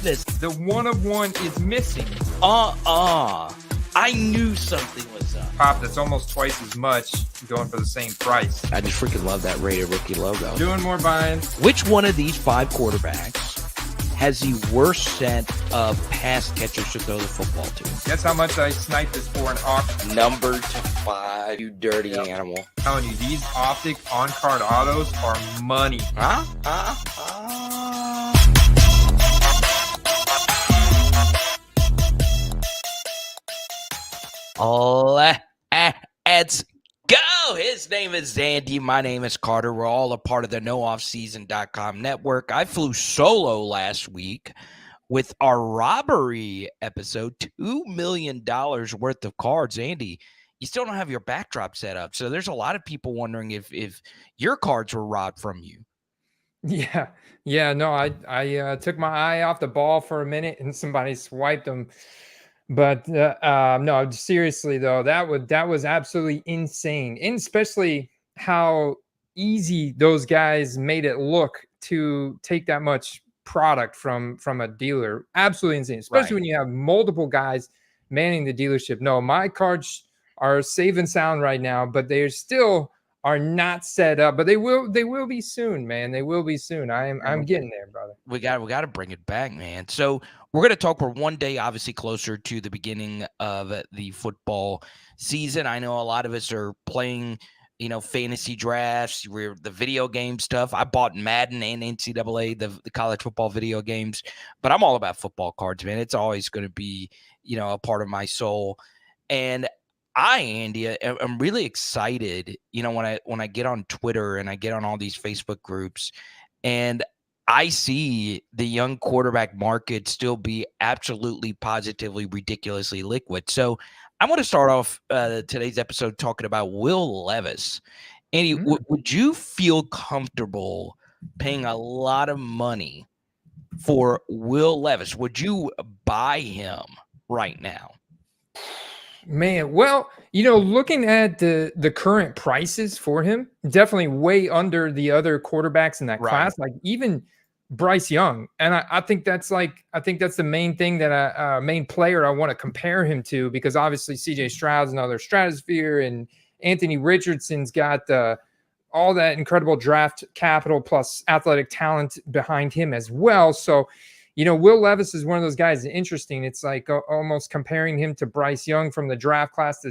goodness. The one of one is missing. I knew something was up. Pop that's almost twice as much going for the same price. I just freaking love that rated rookie logo. Doing more buying. Which one of these 5 quarterbacks has the worst set of pass catchers to throw the football to? Guess how much I sniped this for an auction? Number to 5, you dirty animal. I'm telling you, these optic on-card autos are money. Let's go. His name is Zandy. My name is Carter. We're all a part of the NoOffSeason.com network. I flew solo last week with our robbery episode, $2 million worth of cards. Andy, you still don't have your backdrop set up. So there's a lot of people wondering if your cards were robbed from you. Yeah. No, I took my eye off the ball for a minute and somebody swiped them. But no, seriously though, that was absolutely insane, and especially how easy those guys made it look to take that much product from a dealer. Absolutely insane, especially when you have multiple guys manning the dealership. No, my cards are safe and sound right now, but they still are not set up. But they will be soon, man. They will be soon. I'm getting there, brother. We got to bring it back, man. So we're going to talk. We're one day obviously closer to the beginning of the football season. I know a lot of us are playing, fantasy drafts, the video game stuff. I bought Madden and NCAA, the college football video games, but I'm all about football cards, man. It's always going to be, a part of my soul. And Andy, I'm really excited, when I get on Twitter and I get on all these Facebook groups and I see the young quarterback market still be absolutely, positively, ridiculously liquid. So I want to start off today's episode talking about Will Levis. Andy, would you feel comfortable paying a lot of money for Will Levis? Would you buy him right now? Man, well, looking at the current prices for him, definitely way under the other quarterbacks in that class, like even Bryce Young. And I think that's the main thing that main player I want to compare him to, because obviously CJ Stroud's another stratosphere and Anthony Richardson's got all that incredible draft capital plus athletic talent behind him as well. So, Will Levis is one of those guys. Interesting. It's like almost comparing him to Bryce Young from the draft class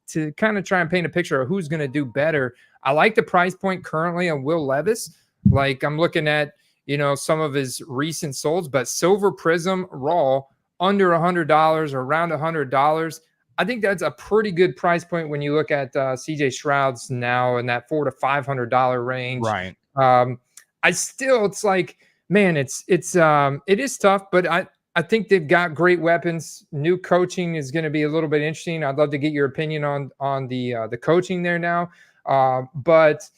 to kind of try and paint a picture of who's going to do better. I like the price point currently on Will Levis. Like I'm looking at, some of his recent solds, but Silver Prism Raw under $100 or around $100. I think that's a pretty good price point when you look at CJ Stroud's now in that $400 to $500 range. Right. It's like, man, it is tough, but I think they've got great weapons. New coaching is going to be a little bit interesting. I'd love to get your opinion on the coaching there now. But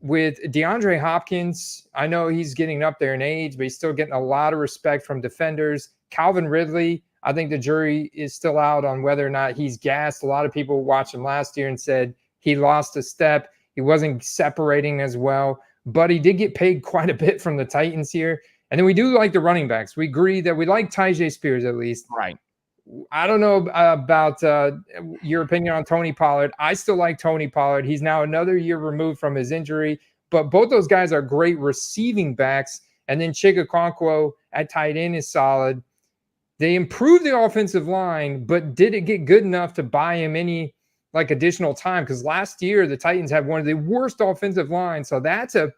with DeAndre Hopkins, I know he's getting up there in age, but he's still getting a lot of respect from defenders. Calvin Ridley, I think the jury is still out on whether or not he's gassed. A lot of people watched him last year and said he lost a step. He wasn't separating as well. But he did get paid quite a bit from the Titans here. And then we do like the running backs. We agree that we like Tyjae Spears at least. Right. I don't know about your opinion on Tony Pollard. I still like Tony Pollard. He's now another year removed from his injury. But both those guys are great receiving backs. And then Chigakonkwo at tight end is solid. They improved the offensive line, but did it get good enough to buy him any additional time? Because last year the Titans had one of the worst offensive lines. So that's a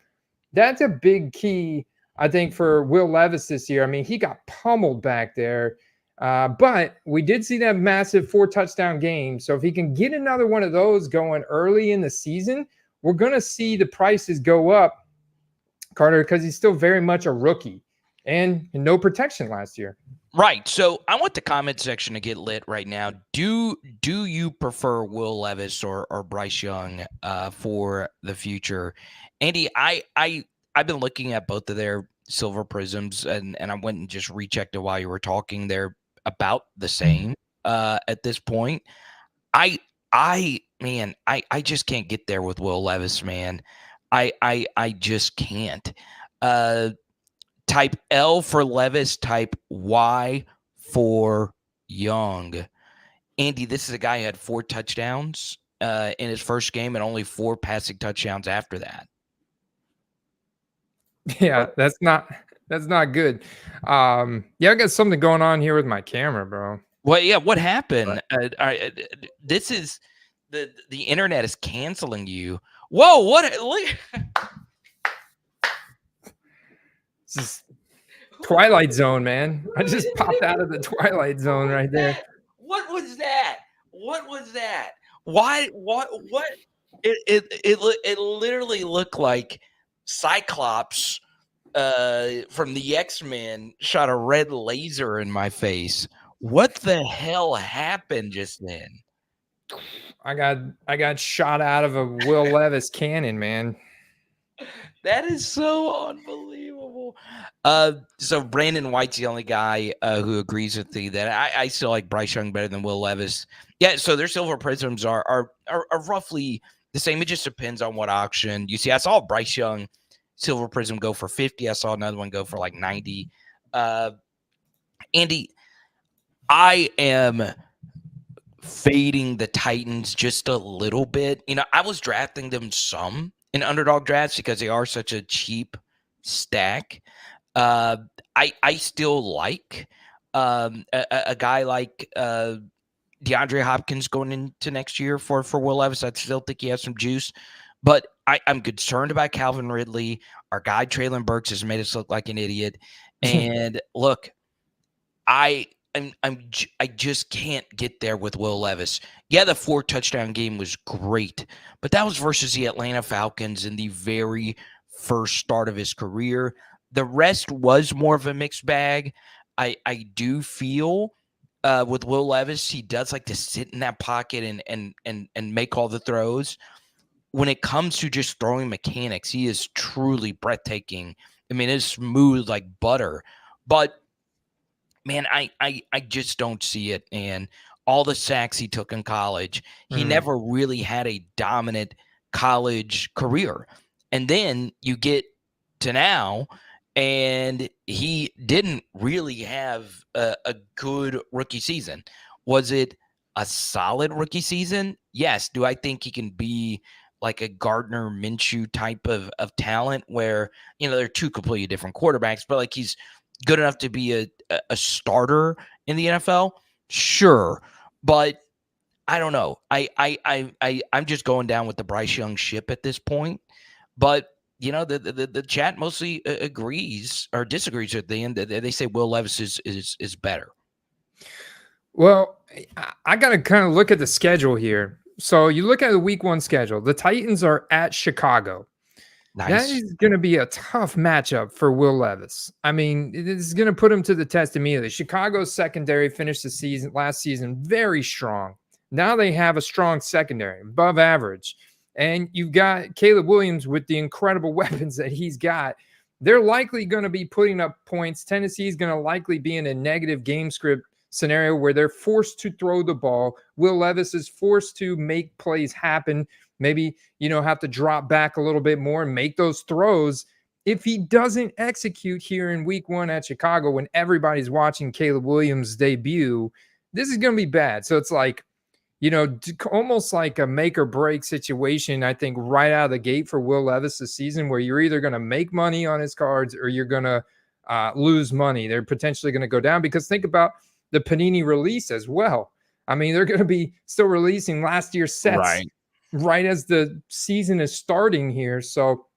big key, I think, for Will Levis this year. I mean, he got pummeled back there. But we did see that massive 4-touchdown game. So if he can get another one of those going early in the season, we're going to see the prices go up, Carter, because he's still very much a rookie and no protection last year. Right. So I want the comment section to get lit right now. Do you prefer Will Levis or Bryce Young for the future? Andy, I've been looking at both of their Silver Prisms and I went and just rechecked it while you were talking. They're about the same at this point. I just can't get there with Will Levis, man. I just can't. Type L for Levis, type Y for Young. Andy, this is a guy who had 4 touchdowns in his first game and only 4 passing touchdowns after that. Yeah, that's not good. Yeah, I got something going on here with my camera, bro. Well, yeah, what happened? This is the internet is canceling you. Whoa, what? Look. This is Twilight Zone, man. I just popped out of the Twilight Zone right there. What was that? What was that? Why? What? It literally looked like Cyclops from the X-Men shot a red laser in my face. What the hell happened just then? I got shot out of a Will Levis cannon, man. That is so unbelievable. So Brandon White's the only guy who agrees with me that I still like Bryce Young better than Will Levis. Yeah, so their silver prisms are roughly the same. It just depends on what auction you see. I saw Bryce Young silver prism go for 50. I saw another one go for like 90. Andy, I am fading the Titans just a little bit. You know, I was drafting them some in underdog drafts because they are such a cheap stack. I still like a guy like DeAndre Hopkins going into next year for Will Levis. I still think he has some juice, but I'm concerned about Calvin Ridley. Our guy Traylon Burks has made us look like an idiot. And look, I just can't get there with Will Levis. Yeah, the 4 touchdown game was great, but that was versus the Atlanta Falcons in the very first start of his career. The rest was more of a mixed bag. I do feel with Will Levis, he does like to sit in that pocket and make all the throws. When it comes to just throwing mechanics, he is truly breathtaking. I mean, it's smooth like butter, but man, I just don't see it. And all the sacks he took in college, he never really had a dominant college career. And then you get to now, and he didn't really have a good rookie season. Was it a solid rookie season? Yes. Do I think he can be like a Gardner Minshew type of talent where, you know, they're 2 completely different quarterbacks, but like he's good enough to be a starter in the NFL? Sure. But I don't know. I'm just going down with the Bryce Young ship at this point. But you know, the chat mostly agrees or disagrees with the end. They say Will Levis is better. Well, I got to kind of look at the schedule here. So you look at the week 1 schedule. The Titans are at Chicago. Nice. That is going to be a tough matchup for Will Levis. I mean, it is going to put him to the test immediately. Chicago's secondary finished the last season very strong. Now they have a strong secondary, above average. And you've got Caleb Williams with the incredible weapons that he's got. They're likely going to be putting up points. Tennessee's going to likely be in a negative game script scenario where they're forced to throw the ball. Will Levis is forced to make plays happen. Maybe, you know, have to drop back a little bit more and make those throws. If he doesn't execute here in week 1 at Chicago, when everybody's watching Caleb Williams' debut, this is going to be bad. So it's like, you know, almost like a make or break situation, I think, right out of the gate for Will Levis this season, where you're either going to make money on his cards or you're going to lose money. They're potentially going to go down because think about the Panini release as well. I mean, they're going to be still releasing last year's sets right as the season is starting here. So,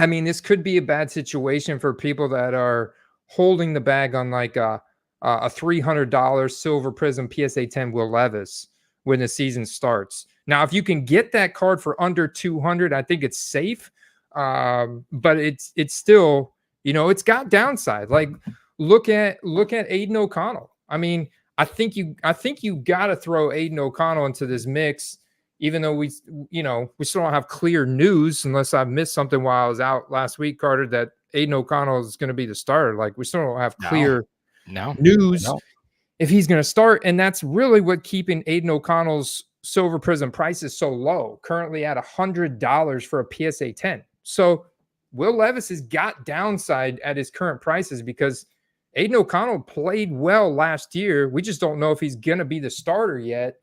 I mean, this could be a bad situation for people that are holding the bag on like a $300 Silver Prism PSA 10 Will Levis when the season starts. Now, if you can get that card for under 200, I think it's safe. But it's still, you know, it's got downside. Like look at Aiden O'Connell. I mean, I think you got to throw Aiden O'Connell into this mix, even though we still don't have clear news, unless I've missed something while I was out last week, Carter, that Aiden O'Connell is going to be the starter. Like we still don't have clear news if he's going to start. And that's really what keeping Aiden O'Connell's Silver Prism price is so low, currently at $100 for a PSA 10. So Will Levis has got downside at his current prices because Aiden O'Connell played well last year. We just don't know if he's going to be the starter yet.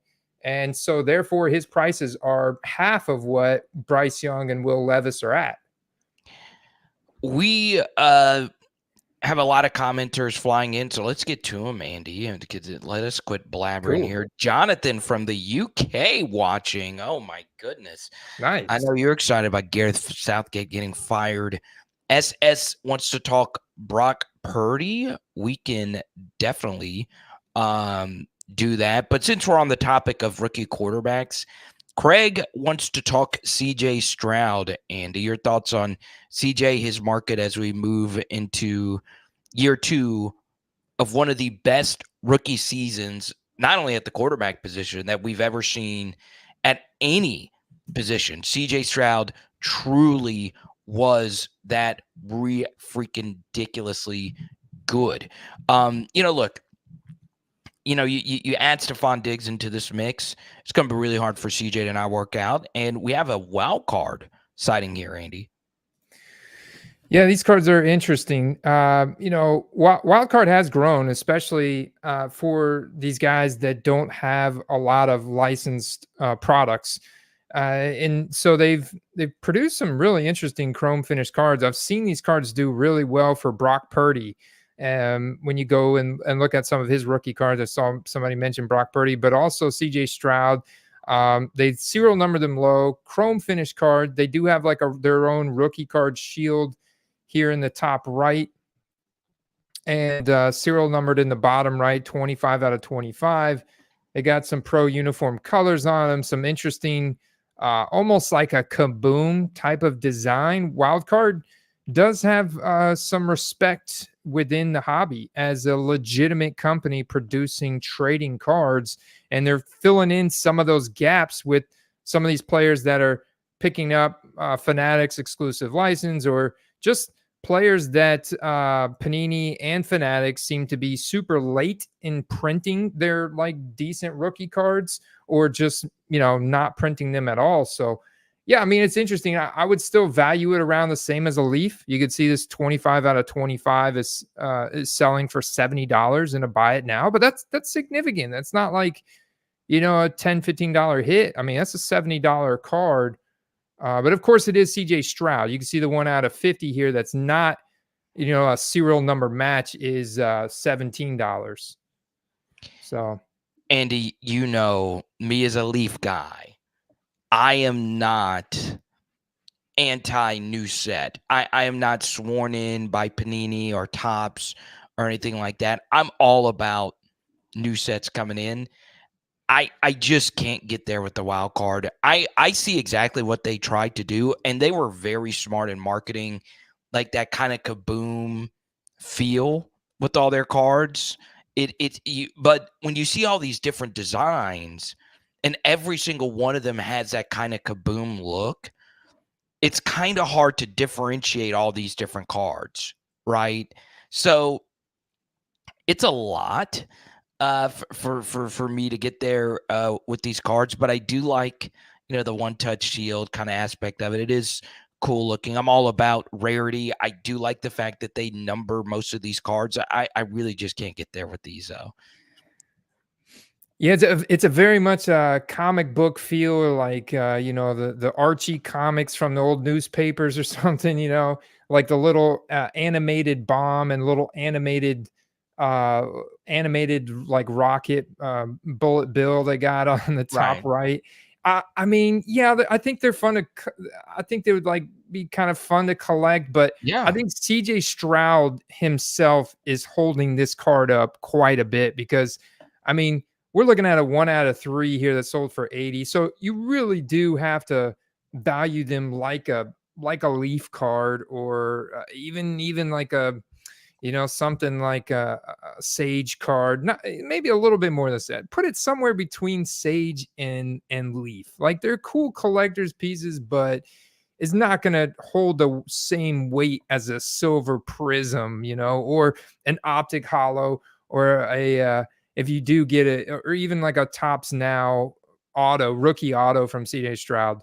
And so therefore his prices are half of what Bryce Young and Will Levis are at. We have a lot of commenters flying in, so let's get to them, Andy. And let us quit blabbering here. Jonathan from the UK watching. Oh my goodness! Nice. I know you're excited about Gareth Southgate getting fired. SS wants to talk Brock Purdy. We can definitely do that. But since we're on the topic of rookie quarterbacks, Craig wants to talk CJ Stroud. Andy, your thoughts on CJ, his market as we move into year 2 of one of the best rookie seasons, not only at the quarterback position that we've ever seen at any position. CJ Stroud truly was that freaking ridiculously good. Look, you add Stephon Diggs into this mix, it's going to be really hard for CJ to not work out. And we have a wild card sighting here, Andy. Yeah, these cards are interesting. Wild card has grown, especially for these guys that don't have a lot of licensed products. And so they've produced some really interesting chrome finish cards. I've seen these cards do really well for Brock Purdy. When you go and look at some of his rookie cards, I saw somebody mention Brock Purdy, but also CJ Stroud. They serial number them low, chrome finish card. They do have like their own rookie card shield here in the top right, and serial numbered in the bottom right, 25 out of 25. They got some pro uniform colors on them, some interesting, almost like a kaboom type of design. Wildcard does have some respect within the hobby as a legitimate company producing trading cards, and they're filling in some of those gaps with some of these players that are picking up Fanatics exclusive license, or just players that Panini and Fanatics seem to be super late in printing their like decent rookie cards, or just not printing them at all. So yeah, I mean, it's interesting. I would still value it around the same as a Leaf. You could see this 25 out of 25 is selling for $70 in a buy it now, but that's significant. That's not like, a $10, $15 hit. I mean, that's a $70 card. But of course it is CJ Stroud. You can see the 1 out of 50 here. That's not, a serial number match is $17. So Andy, me as a Leaf guy, I am not anti-new set. I am not sworn in by Panini or Topps or anything like that. I'm all about new sets coming in. I just can't get there with the wild card. I see exactly what they tried to do, and they were very smart in marketing, like that kind of kaboom feel with all their cards. But when you see all these different designs, and every single one of them has that kind of kaboom look, it's kind of hard to differentiate all these different cards, right? So it's a lot for me to get there with these cards, but I do like the one-touch shield kind of aspect of it. It is cool looking. I'm all about rarity. I do like the fact that they number most of these cards. I really just can't get there with these though. Yeah, it's a very much comic book feel, like the Archie comics from the old newspapers or something. Like the little animated bomb and little animated like rocket bullet bill they got on the top right. I mean, yeah, I think they're fun to. I think they would be kind of fun to collect, but yeah, I think CJ Stroud himself is holding this card up quite a bit, because I mean, we're looking at a 1 out of 3 here that sold for 80. So you really do have to value them like a Leaf card, or even like a, something like a Sage card. Not, maybe a little bit more than that. Put it somewhere between Sage and Leaf. Like, they're cool collector's pieces, but it's not going to hold the same weight as a Silver Prism, or an Optic Hollow, or a if you do get it, or even like a Topps Now rookie auto from CJ Stroud.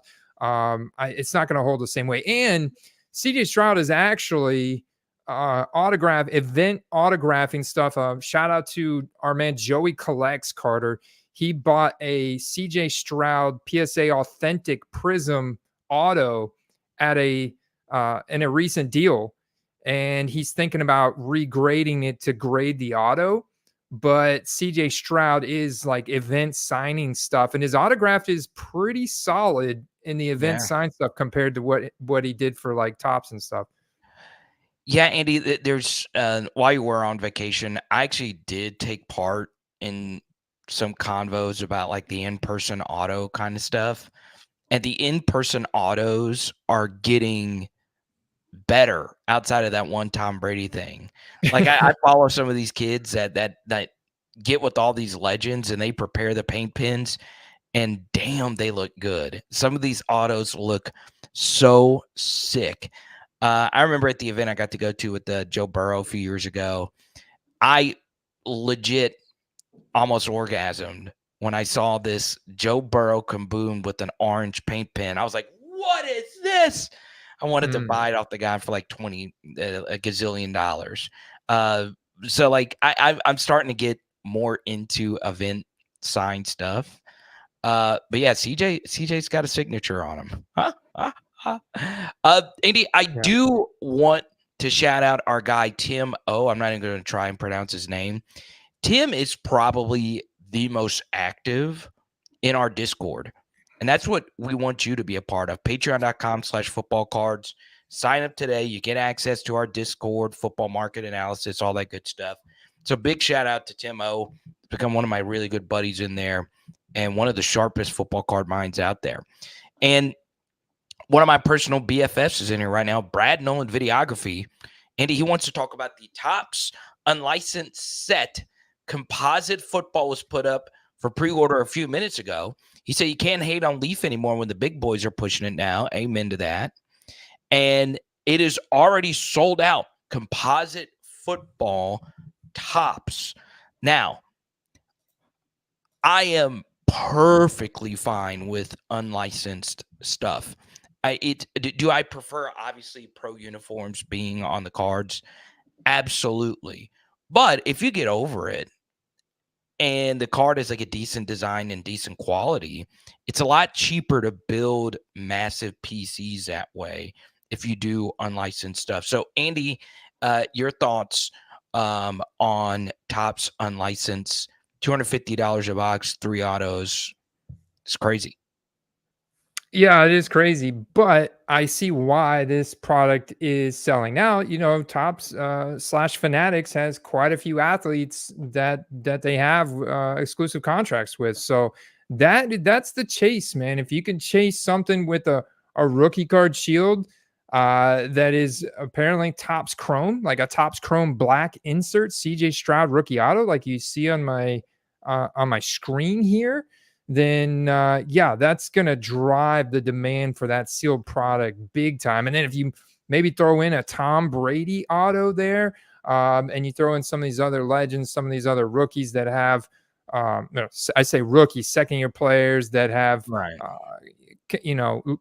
It's not going to hold the same way. And CJ Stroud is actually event autographing stuff. Shout out to our man Joey Collects, Carter. He bought a CJ Stroud PSA Authentic Prism auto at in a recent deal, and he's thinking about regrading it to grade the auto. But CJ Stroud is like event signing stuff, and his autograph is pretty solid in the event sign stuff compared to what he did for like Tops and stuff. Yeah, Andy, there's while you were on vacation, I actually did take part in some convos about like the in-person auto kind of stuff. And the in-person autos are getting better outside of that one Tom Brady thing. Like I follow some of these kids that get with all these legends and they prepare the paint pins, and damn, they look good. Some of these autos look so sick. I remember at the event I got to go to with Joe Burrow a few years ago, I legit almost orgasmed when I saw this Joe Burrow kaboom with an orange paint pen. I was like, what is this? I wanted to buy it off the guy for like a gazillion dollars. So like I'm starting to get more into event sign stuff. But yeah, CJ's got a signature on him. Andy, I do want to shout out our guy Tim O. I'm not even going to try and pronounce his name. Tim is probably the most active in our Discord. And that's what we want you to be a part of. Patreon.com/footballcards. Sign up today. You get access to our Discord, football market analysis, all that good stuff. So big shout out to Tim O. Become one of my really good buddies in there and one of the sharpest football card minds out there. And one of my personal BFFs is in here right now, Brad Nolan Videography. Andy, he wants to talk about the Topps unlicensed set composite football was put up for pre-order a few minutes ago. He said you can't hate on Leaf anymore when the big boys are pushing it now. Amen to that. And it is already sold out. Composite football Topps. Now, I am perfectly fine with unlicensed stuff. Do I prefer, obviously, pro uniforms being on the cards? Absolutely. But if you get over it and the card is like a decent design and decent quality, it's a lot cheaper to build massive PCs that way if you do unlicensed stuff. So, Andy, your thoughts on Topps unlicensed, $250 a box, 3 autos. It's crazy. Yeah, it is crazy, but I see why this product is selling. Now, Topps / Fanatics has quite a few athletes that they have exclusive contracts with. So that's the chase, man. If you can chase something with a rookie card shield that is apparently Topps Chrome, like a Topps Chrome black insert CJ Stroud rookie auto, like you see on my screen here, then that's going to drive the demand for that sealed product big time. And then if you maybe throw in a Tom Brady auto there, and you throw in some of these other legends, some of these other rookies that have, I say rookies, second-year players that have,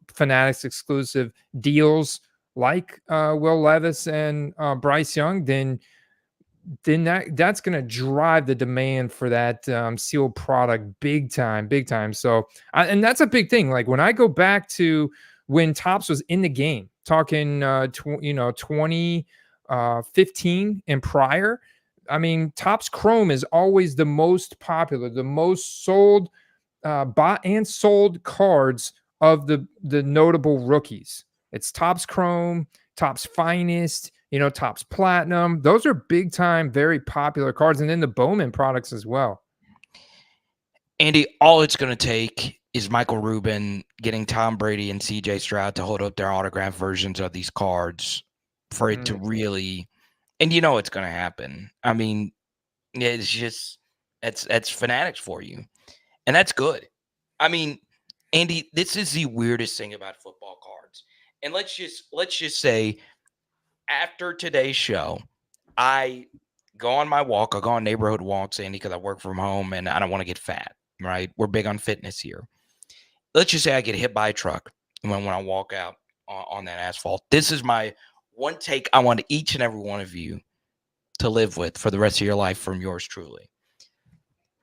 Fanatics exclusive deals like Will Levis and Bryce Young, then that's going to drive the demand for that sealed product big time. So, and that's a big thing. Like when I go back to when Topps was in the game, talking, 2015 and prior, I mean, Topps Chrome is always the most popular, the most sold, bought and sold cards of the notable rookies. It's Topps Chrome, Topps Finest, Topps Platinum. Those are big time, very popular cards. And then the Bowman products as well. Andy, all it's going to take is Michael Rubin getting Tom Brady and CJ Stroud to hold up their autographed versions of these cards for it to really, and it's going to happen. I mean, it's just, that's Fanatics for you. And that's good. I mean, Andy, this is the weirdest thing about football cards. And let's just say, after today's show, I go on my walk. I go on neighborhood walks, Andy, because I work from home and I don't want to get fat, right? We're big on fitness here. Let's just say I get hit by a truck when I walk out. on that asphalt. This is my one take I want each and every one of you to live with for the rest of your life from yours truly.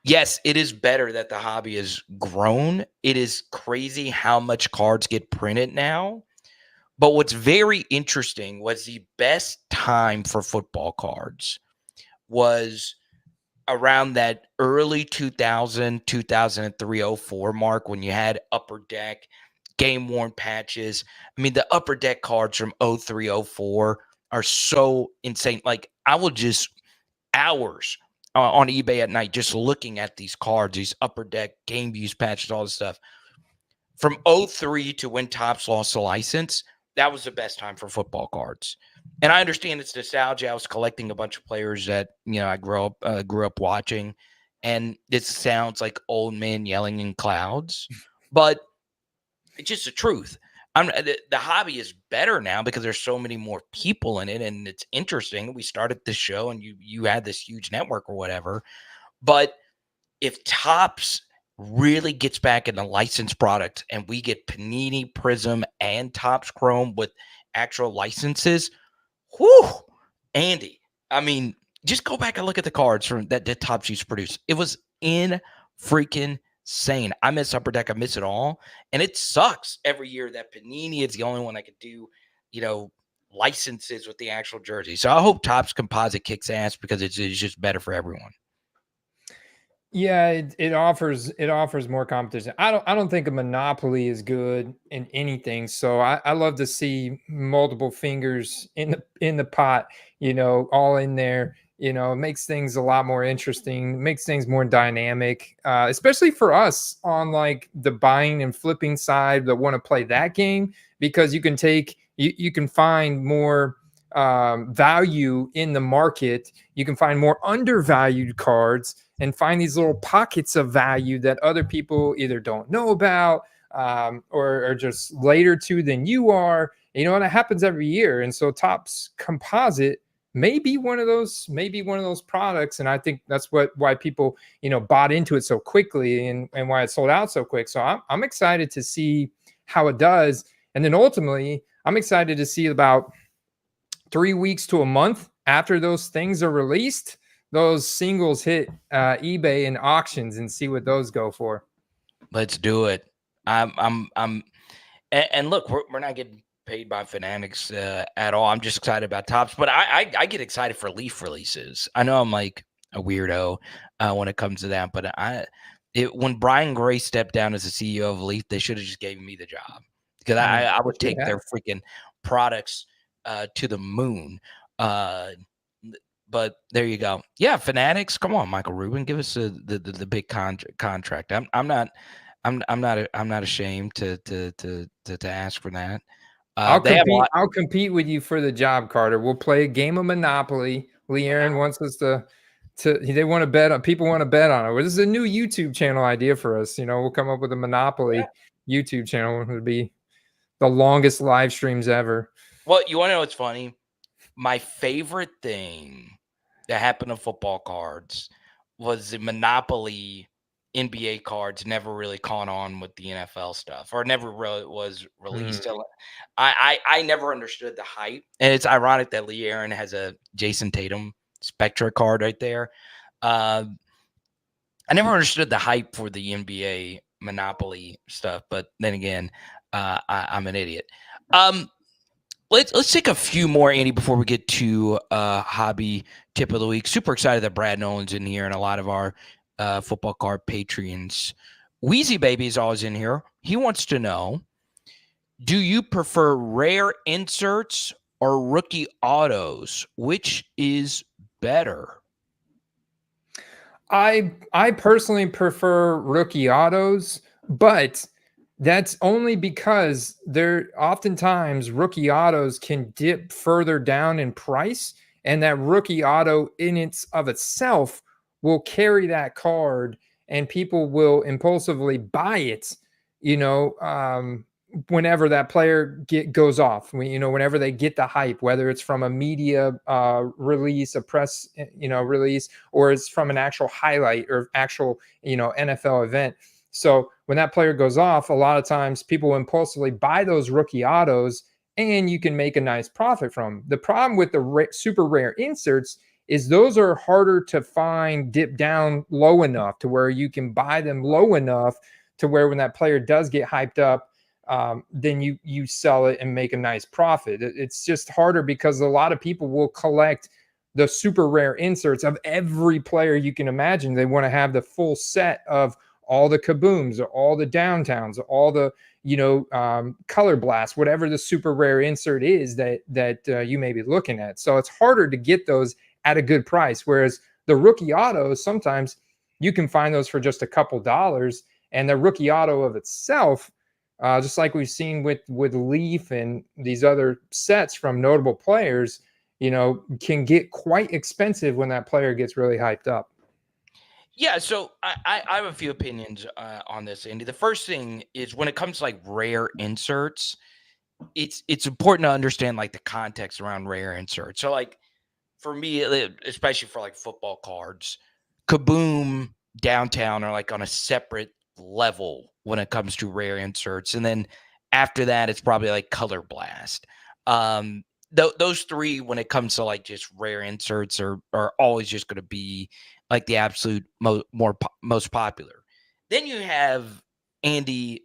Yes, it is better that the hobby has grown. It is crazy how much cards get printed now. But what's very interesting was the best time for football cards was around that early 2000, 2003, 04 mark when you had Upper Deck, game worn patches. I mean, the Upper Deck cards from 03, 04 are so insane. Like, I will just hours on eBay at night just looking at these cards, these Upper Deck game use patches, all this stuff. From 03 to when Topps lost the license, that was the best time for football cards. And I understand it's nostalgia. I was collecting a bunch of players that, I grew up watching, and this sounds like old men yelling in clouds, but it's just the truth. The hobby is better now because there's so many more people in it, and it's interesting. We started this show, and you had this huge network or whatever. But if Topps really gets back in the licensed product, and we get Panini, Prism, and Topps Chrome with actual licenses, whew, Andy. I mean, just go back and look at the cards from that Topps used to produce. It was freaking insane. I miss Upper Deck. I miss it all. And it sucks every year that Panini is the only one that could do, licenses with the actual jersey. So I hope Topps Composite kicks ass because it's just better for everyone. Yeah, it offers more competition. I don't think a monopoly is good in anything. So I love to see multiple fingers in the pot, all in there. It makes things a lot more interesting, makes things more dynamic, especially for us on like the buying and flipping side that want to play that game, because you can find more value in the market. You can find more undervalued cards and find these little pockets of value that other people either don't know about or are just later to than you are. And it happens every year. And so Topps Composite may be one of those products. And I think that's why people, bought into it so quickly and why it sold out so quick. So I'm excited to see how it does. And then ultimately, I'm excited to see about 3 weeks to a month after those things are released, those singles hit eBay and auctions and see what those go for. Let's do it. And look, we're not getting paid by Fanatics at all. I'm just excited about Topps, but I get excited for Leaf releases. I know I'm like a weirdo when it comes to that, but when Brian Gray stepped down as the CEO of Leaf, they should have just given me the job because I would take their freaking products to the moon. But there you go. Yeah, Fanatics. Come on, Michael Rubin, give us the big contract. I'm not ashamed to ask for that. I'll compete with you for the job, Carter. We'll play a game of Monopoly. Lee Aaron wants us to they want to bet on. People want to bet on it. Well, this is a new YouTube channel idea for us. We'll come up with a Monopoly YouTube channel. It would be the longest live streams ever. Well, you want to know what's funny? My favorite thing that happened to football cards was the Monopoly NBA cards never really caught on with the NFL stuff, or never really was released. I never understood the hype, and it's ironic that Lee Aaron has a Jason Tatum Spectra card right there. I never understood the hype for the NBA Monopoly stuff, but then again, I'm an idiot. Let's take a few more, Andy, before we get to hobby tip of the week. Super excited that Brad Nolan's in here and a lot of our football card Patreons. Wheezy Baby is always in here. He wants to know, do you prefer rare inserts or rookie autos? Which is better? I personally prefer rookie autos, but that's only because oftentimes rookie autos can dip further down in price, and that rookie auto in itself will carry that card, and people will impulsively buy it, whenever that player goes off, whenever they get the hype, whether it's from a media release, a press, release, or it's from an actual highlight or actual, NFL event. So when that player goes off, a lot of times people impulsively buy those rookie autos and you can make a nice profit from them. The problem with the super rare inserts is those are harder to find dip down low enough to where you can buy them low enough to where when that player does get hyped up, then you sell it and make a nice profit. It's just harder because a lot of people will collect the super rare inserts of every player you can imagine. They want to have the full set of all the kabooms, all the downtowns, all the color blasts, whatever the super rare insert is that you may be looking at. So it's harder to get those at a good price. Whereas the rookie autos, sometimes you can find those for just a couple dollars, and the rookie auto of itself, just like we've seen with Leaf and these other sets from notable players, can get quite expensive when that player gets really hyped up. Yeah, so I have a few opinions on this, Andy. The first thing is when it comes to like rare inserts, it's important to understand like the context around rare inserts. So like for me, especially for like football cards, Kaboom, Downtown are like on a separate level when it comes to rare inserts, and then after that, it's probably like Color Blast. Those three, when it comes to like just rare inserts, are always just going to be like the absolute most popular. Then you have, Andy,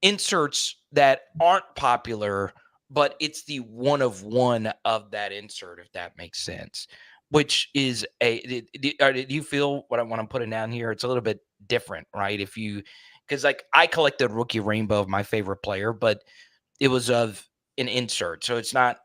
inserts that aren't popular, but it's the one of one of that insert, if that makes sense. Which is do you feel what I'm putting down here? It's a little bit different, right? Because like I collected Rookie Rainbow of my favorite player, but it was of an insert, so it's not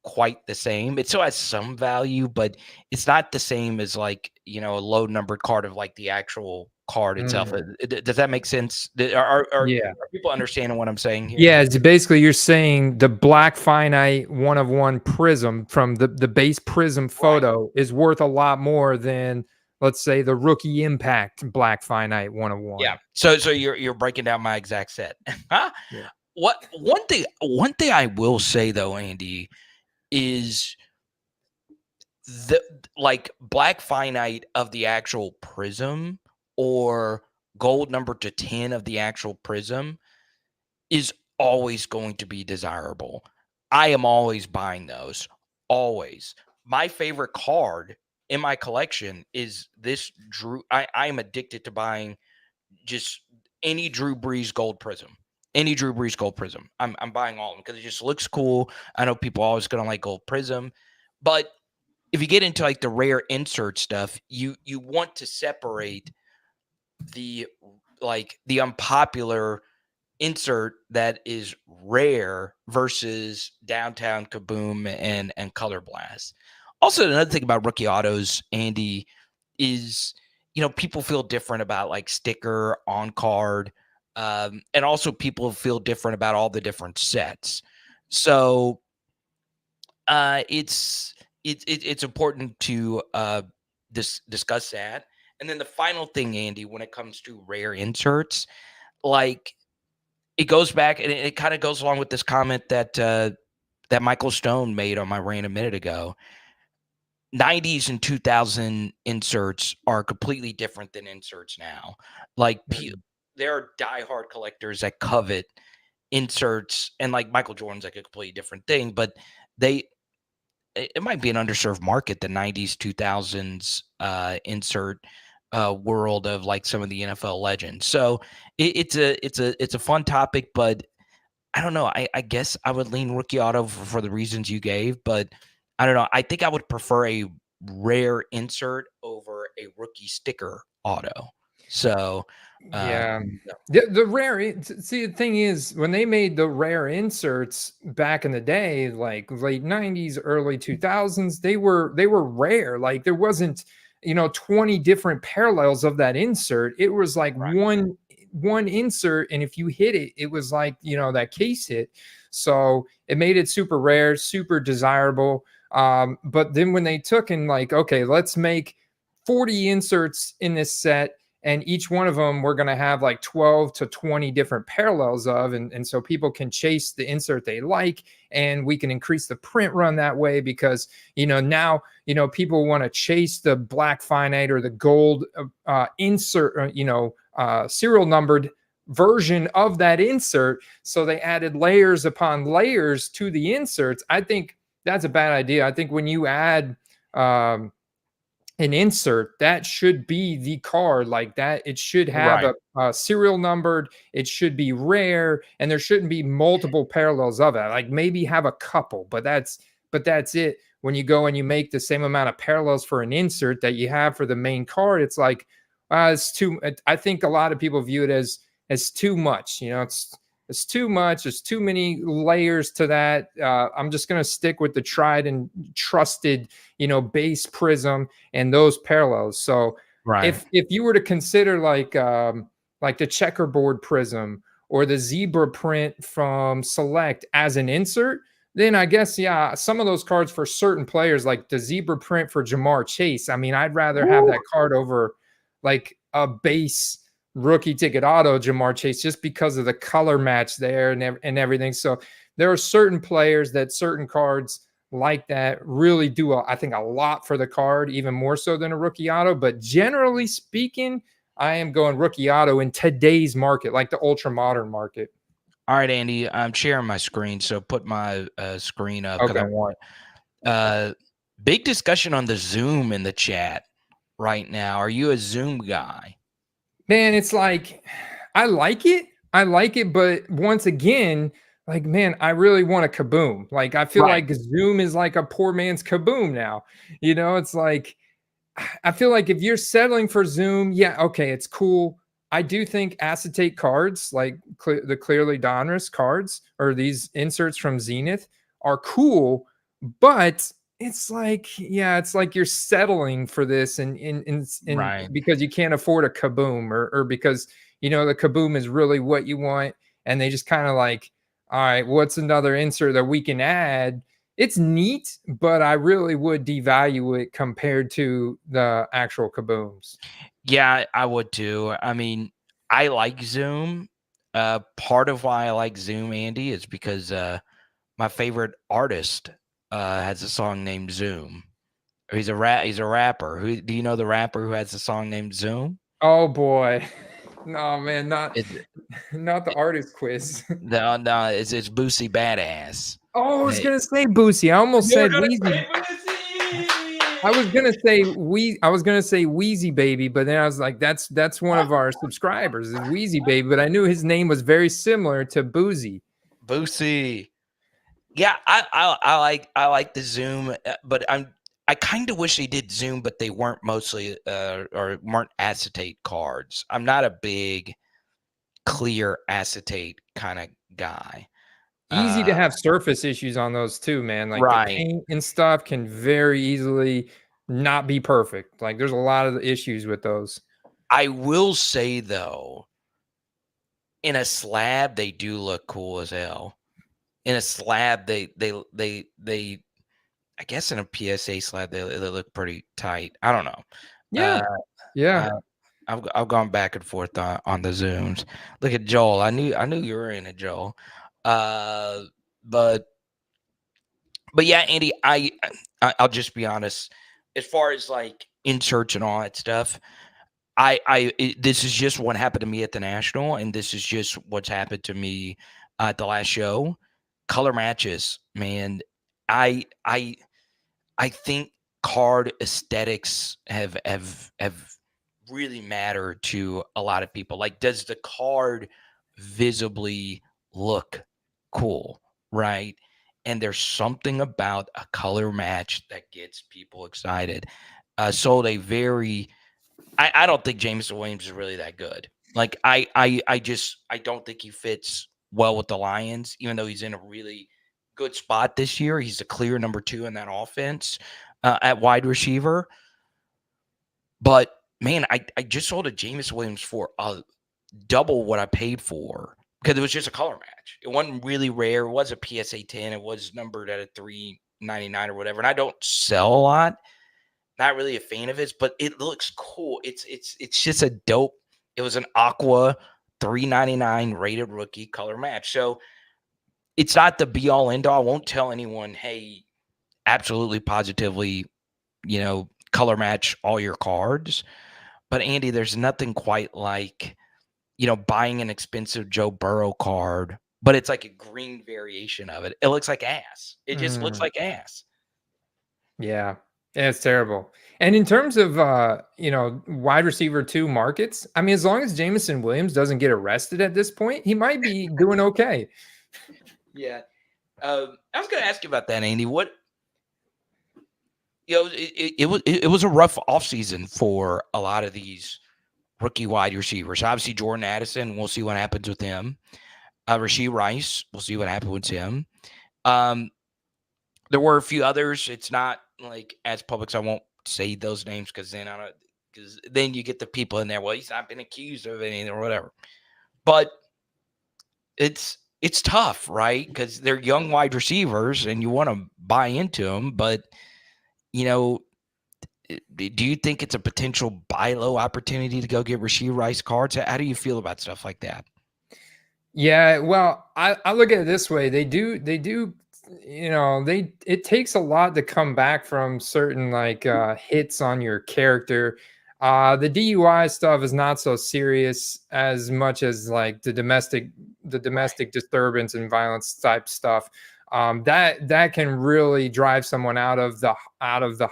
quite the same. It still has some value, but it's not the same as like a low numbered card of like the actual card itself. Does that make sense? Are people understanding what I'm saying here? Yeah, it's basically you're saying the black finite one of one prism from the base prism photo is worth a lot more than, let's say, the rookie impact black finite one of one. Yeah. So you're breaking down my exact set. Huh? Yeah. One thing I will say though, Andy, is the like black finite of the actual prism or gold number to 10 of the actual prism is always going to be desirable. I am always buying those. Always. My favorite card in my collection is this Drew. I am addicted to buying just any Drew Brees gold prism. Any Drew Brees gold prism. I'm buying all of them because it just looks cool. I know people are always going to like gold prism, but if you get into like the rare insert stuff, you want to separate the unpopular insert that is rare versus Downtown, Kaboom, and Color Blast. Also, another thing about rookie autos, Andy, is people feel different about like sticker on card, and also people feel different about all the different sets. So it's important to discuss that. And then the final thing, Andy, when it comes to rare inserts, like it goes back and it kind of goes along with this comment that Michael Stone made on my rant a minute ago. 90s and 2000 inserts are completely different than inserts now. Like there are diehard collectors that covet inserts, and like Michael Jordan's like a completely different thing, but it might be an underserved market, the 90s, 2000s insert world of like some of the NFL legends. So it's a fun topic, but I don't know. I guess I would lean rookie auto for the reasons you gave, but I don't know. I think I would prefer a rare insert over a rookie sticker auto. So the rare, see, the thing is, when they made the rare inserts back in the day, like late 90s, early 2000s, they were rare. Like there wasn't 20 different parallels of that insert. It was like one insert, and if you hit it, it was like that case hit. So it made it super rare, super desirable. But then when they took and like, okay, let's make 40 inserts in this set, and each one of them we're going to have like 12 to 20 different parallels of, and so people can chase the insert they like, and we can increase the print run that way because now people want to chase the black finite or the gold insert, serial numbered version of that insert. So they added layers upon layers to the inserts. I think that's a bad idea. I think when you add an insert, that should be the card like that. It should have Right. a serial numbered, it should be rare, and there shouldn't be multiple parallels of it. Like maybe have a couple, but that's it. When you go and you make the same amount of parallels for an insert that you have for the main card, it's like it's too. I think a lot of people view it as too much. You know, it's too much. There's too many layers to that. I'm just going to stick with the tried and trusted, base prism and those parallels. So Right. if you were to consider like the checkerboard prism or the zebra print from Select as an insert, then I guess, yeah, some of those cards for certain players, like the zebra print for Jamar Chase. I mean, I'd rather have that card over like a base rookie ticket auto Jamar Chase just because of the color match there and everything. So there are certain players that certain cards like that really do, I think, a lot for the card, even more so than a rookie auto. But generally speaking, I am going rookie auto in today's market, like the ultra modern market. All right, Andy, I'm sharing my screen, so put my screen up because Okay. I want big discussion on the Zoom in the chat right now. Are you a Zoom guy? Man, it's like I like it, but once again, like, man, I really want a Kaboom. Like, I feel like Zoom is like a poor man's Kaboom now. It's like I feel like if you're settling for Zoom, yeah, okay, it's cool. I do think acetate cards, like the clearly Donruss cards or these inserts from Zenith, are cool, but it's like, yeah, it's like you're settling for this and Right. because you can't afford a Kaboom or because the Kaboom is really what you want, and they just kind of like, all right, what's another insert that we can add? It's neat, but I really would devalue it compared to the actual Kabooms. Yeah, I would too. I mean, I like Zoom. Part of why I like Zoom, Andy, is because my favorite artist has a song named Zoom. He's a rapper. Who do you know the rapper who has a song named Zoom? Oh boy. No, man, not It, not the artist quiz. no, it's Boosie Badass. Oh, I was Hey, gonna say Boosie. I almost you were said gonna Wheezy. say Boosie! I was gonna say Wheezy Baby, but then I was like, that's one of our subscribers, is Wheezy Baby, but I knew his name was very similar to Boozy. Boosie. Yeah, I like the Zoom, but I kind of wish they did Zoom, but they weren't mostly or weren't acetate cards. I'm not a big clear acetate kind of guy. Easy to have surface issues on those too, man. Like the Right. paint and stuff can very easily not be perfect. Like there's a lot of issues with those. I will say though, in a slab they do look cool as hell. In a slab they I guess in a PSA slab they look pretty tight. I don't know. Yeah. Yeah. I've gone back and forth on the Zooms. Look at Joel. I knew you were in it, Joel. But yeah, Andy, I'll just be honest. As far as like inserts and all that stuff, this is just what happened to me at the National, and this is just what's happened to me at the last show. Color matches, man. I think card aesthetics have really mattered to a lot of people. Like, does the card visibly look cool, right? And there's something about a color match that gets people excited. Sold a very I don't think Jameson Williams is really that good. Like I don't think he fits well with the Lions, even though he's in a really good spot this year. He's a clear number 2 in that offense at wide receiver. But man, I just sold a Jameson Williams for double what I paid for because it was just a color match. It wasn't really rare. It was a PSA 10. It was numbered at a 399 or whatever. And I don't sell a lot. Not really a fan of it, but it looks cool. It's just a dope. It was an aqua 399 rated rookie color match. So it's not the be all end all. I won't tell anyone, hey, absolutely positively, color match all your cards. But Andy, there's nothing quite like buying an expensive Joe Burrow card, but it's like a green variation of it. It looks like ass. It just looks like ass. Yeah. Yeah, it's terrible. And in terms of wide receiver 2 markets, I mean, as long as Jameson Williams doesn't get arrested at this point, he might be doing okay. Yeah. I was going to ask you about that, Andy. What it was a rough offseason for a lot of these rookie wide receivers. Obviously, Jordan Addison, we'll see what happens with him. Rashee Rice, we'll see what happens with him. There were a few others. It's not like as public, so I won't say those names because then you get the people in there. Well, he's not been accused of anything or whatever. But it's tough, right? Because they're young wide receivers, and you want to buy into them. But do you think it's a potential buy low opportunity to go get Rashee Rice cards? How do you feel about stuff like that? Yeah, well, I look at it this way. They do it takes a lot to come back from certain hits on your character. The DUI stuff is not so serious as much as like the domestic disturbance and violence type stuff. That can really drive someone out of the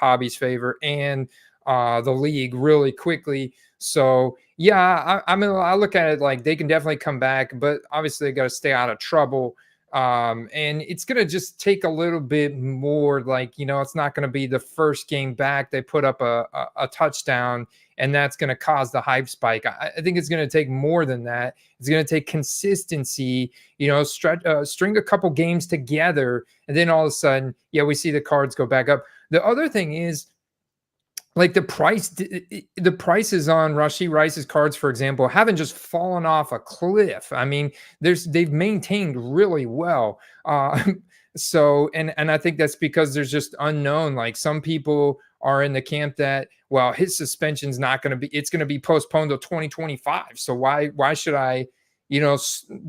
hobby's favor and the league really quickly. So yeah, I mean, I look at it like they can definitely come back, but obviously they got to stay out of trouble. And it's going to just take a little bit more, it's not going to be the first game back they put up a touchdown and that's going to cause the hype spike. I think it's going to take more than that. It's going to take consistency, string a couple games together, and then all of a sudden, yeah, we see the cards go back up. The other thing is, like the prices on Rashee Rice's cards, for example, haven't just fallen off a cliff. I mean, they've maintained really well. So I think that's because there's just unknown. Like some people are in the camp that, well, his suspension's not going to be. It's going to be postponed to 2025. So why should I,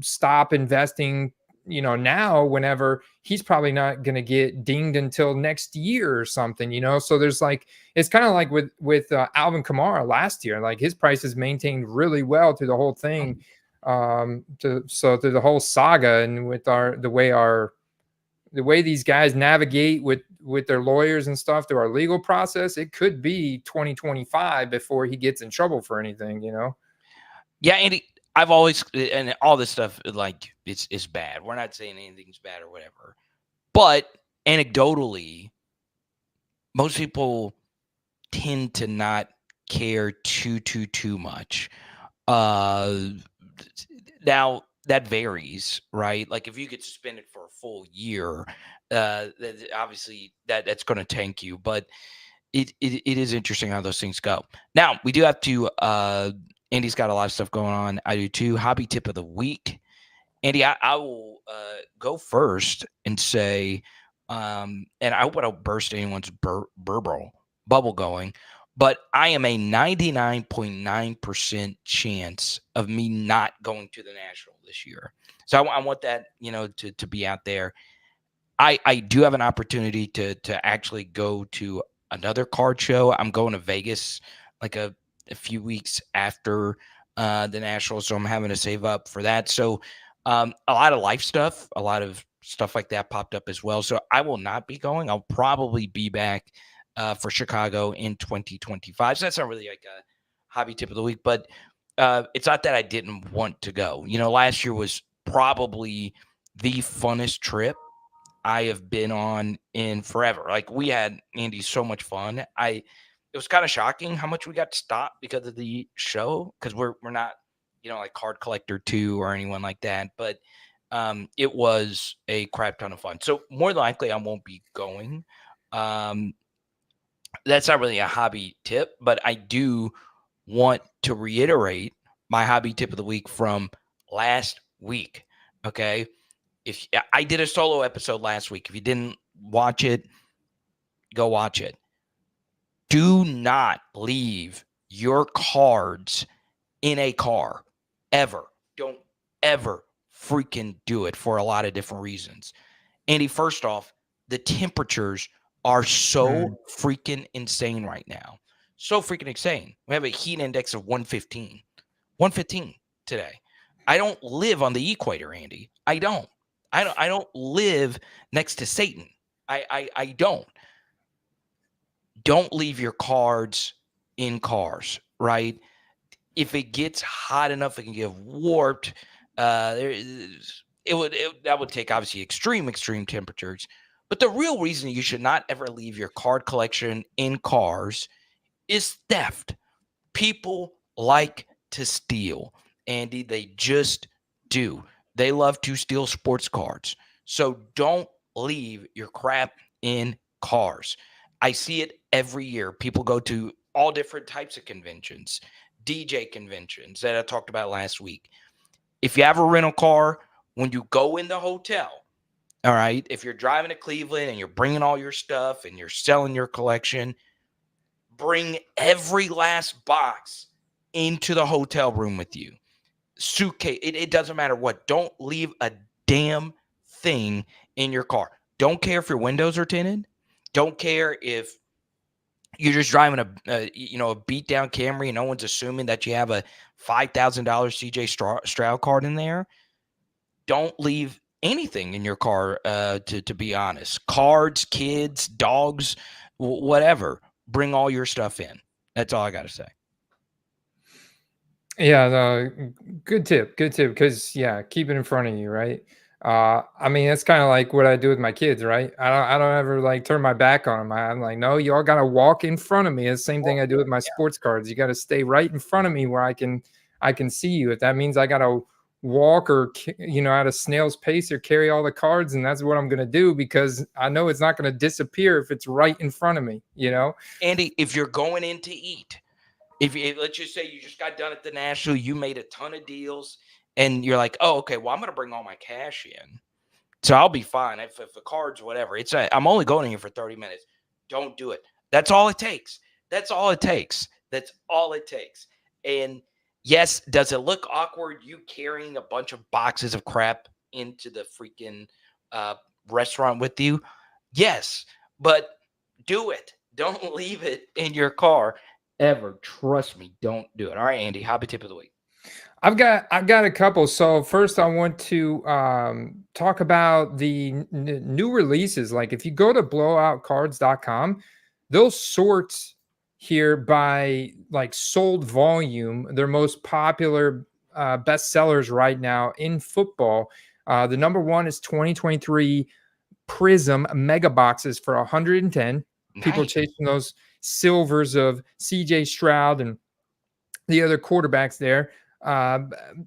stop investing? Now whenever he's probably not going to get dinged until next year or something, so there's it's kind of like with Alvin Kamara last year, like his prices maintained really well through the whole thing, through the whole saga, and with the way these guys navigate with their lawyers and stuff through our legal process, it could be 2025 before he gets in trouble for anything, Yeah, Andy, I've always, and all this stuff, it's bad. We're not saying anything's bad or whatever. But anecdotally, most people tend to not care too much. Now, that varies, right? Like if you get suspended for a full year, obviously that's going to tank you. But it is interesting how those things go. Now, we do have to Andy's got a lot of stuff going on. I do too. Hobby tip of the week. Andy, I will go first and say, and I hope I don't burst anyone's bubble going, but I am a 99.9% chance of me not going to the National this year. So I want that, to be out there. I do have an opportunity to actually go to another card show. I'm going to Vegas like a few weeks after the National, so I'm having to save up for that. So a lot of life stuff, a lot of stuff like that popped up as well. So I will not be going. I'll probably be back for Chicago in 2025. So that's not really like a hobby tip of the week, but it's not that I didn't want to go. Last year was probably the funnest trip I have been on in forever. Like we had, Andy, so much fun. It was kind of shocking how much we got stopped because of the show, because we're not, like Card Collector 2 or anyone like that. But it was a crap ton of fun. So more than likely I won't be going. That's not really a hobby tip, but I do want to reiterate my hobby tip of the week from last week. Okay. If I did a solo episode last week, if you didn't watch it, go watch it. Do not leave your cards in a car ever. Don't ever freaking do it for a lot of different reasons. Andy, first off, the temperatures are so freaking insane right now. So freaking insane. We have a heat index of 115. 115. today. I don't live on the equator, Andy. I don't live next to Satan. I don't. Don't leave your cards in cars, right? If it gets hot enough, it can get warped. That would take obviously extreme temperatures. But the real reason you should not ever leave your card collection in cars is theft. People like to steal, Andy. They just do. They love to steal sports cards. So don't leave your crap in cars. I see it every year. People go to all different types of conventions, DJ conventions that I talked about last week. If you have a rental car, when you go in the hotel, all right, if you're driving to Cleveland and you're bringing all your stuff and you're selling your collection, bring every last box into the hotel room with you. Suitcase, it doesn't matter what. Don't leave a damn thing in your car. Don't care if your windows are tinted. Don't care if you're just driving a beat down Camry and no one's assuming that you have a $5,000 CJ Stroud card in there. Don't leave anything in your car, to be honest. Cards, kids, dogs, whatever. Bring all your stuff in. That's all I got to say. Yeah, no, good tip. Because keep it in front of you, right? I mean, it's kind of like what I do with my kids, right? I don't ever like turn my back on them. I'm like, no, you all got to walk in front of me. It's the same thing I do with my sports cards. You got to stay right in front of me where I can see you. If that means I got to walk or at a snail's pace or carry all the cards, and that's what I'm going to do, because I know it's not going to disappear if it's right in front of me, Andy, if you're going in to eat, if let's just say you just got done at the National, you made a ton of deals, and you're like, oh, okay, well, I'm going to bring all my cash in, so I'll be fine. If the cards, whatever, I'm only going in here for 30 minutes. Don't do it. That's all it takes. And yes, does it look awkward, you carrying a bunch of boxes of crap into the freaking restaurant with you? Yes, but do it. Don't leave it in your car ever. Trust me, don't do it. All right, Andy, hobby tip of the week. I've got a couple. So first, I want to talk about the new releases. Like if you go to blowoutcards.com, they'll sort here by like sold volume, their most popular best sellers right now in football. The number one is 2023 Prism mega boxes for 110. Nice. People chasing those silvers of CJ Stroud and the other quarterbacks there.